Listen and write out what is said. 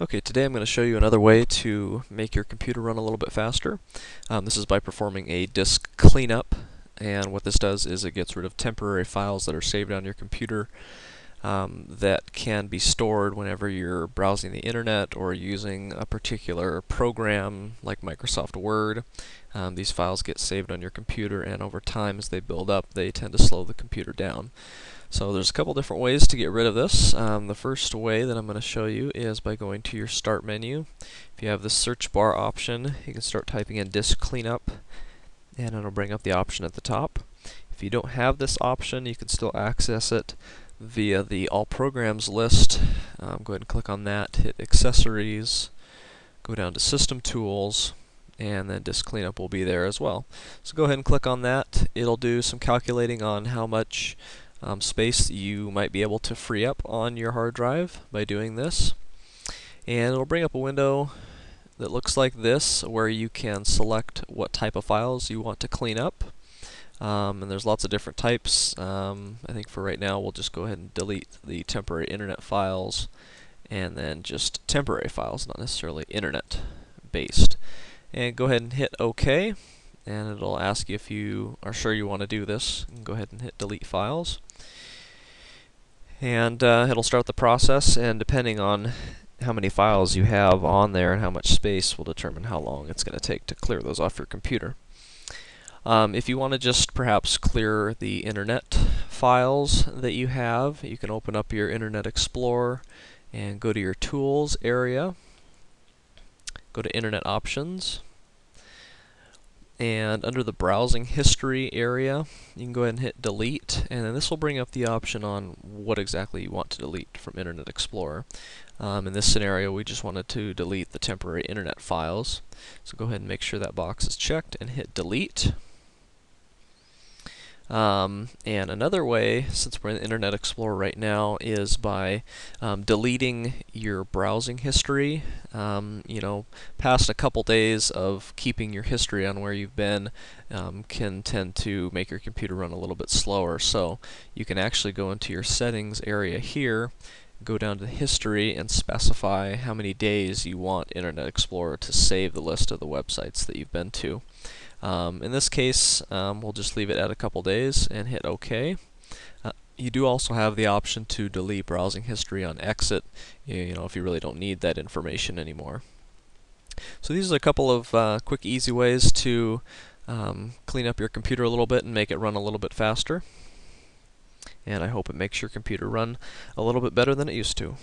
Okay, today I'm going to show you another way to make your computer run a little bit faster. This is by performing a disk cleanup, and what this does is it gets rid of temporary files that are saved on your computer that can be stored whenever you're browsing the internet or using a particular program like Microsoft Word. These files get saved on your computer, and over time as they build up they tend to slow the computer down. So there's a couple different ways to get rid of this. The first way that I'm going to show you is by going to your Start menu. If you have the search bar option, you can start typing in Disk Cleanup, and it'll bring up the option at the top. If you don't have this option, you can still access it via the All Programs list. Go ahead and click on that, hit Accessories, go down to System Tools, and then Disk Cleanup will be there as well. So go ahead and click on that. It'll do some calculating on how much space you might be able to free up on your hard drive by doing this. And it'll bring up a window that looks like this, where you can select what type of files you want to clean up. And there's lots of different types. I think for right now we'll just go ahead and delete the temporary internet files, and then just temporary files, not necessarily internet based. And go ahead and hit OK, and it'll ask you if you are sure you want to do this. You can go ahead and hit Delete Files. And it'll start the process, and depending on how many files you have on there and how much space will determine how long it's going to take to clear those off your computer. If you want to just perhaps clear the internet files that you have, you can open up your Internet Explorer and go to your Tools area, go to Internet Options, and under the Browsing History area, you can go ahead and hit Delete, and then this will bring up the option on what exactly you want to delete from Internet Explorer. In this scenario, we just wanted to delete the temporary internet files. So go ahead and make sure that box is checked and hit Delete. And another way, since we're in Internet Explorer right now, is by deleting your browsing history. Past a couple days of keeping your history on where you've been can tend to make your computer run a little bit slower. So you can actually go into your settings area here, go down to history, and specify how many days you want Internet Explorer to save the list of the websites that you've been to. In this case, we'll just leave it at a couple days and hit OK. You do also have the option to delete browsing history on exit, if you really don't need that information anymore. So these are a couple of quick, easy ways to clean up your computer a little bit and make it run a little bit faster. And I hope it makes your computer run a little bit better than it used to.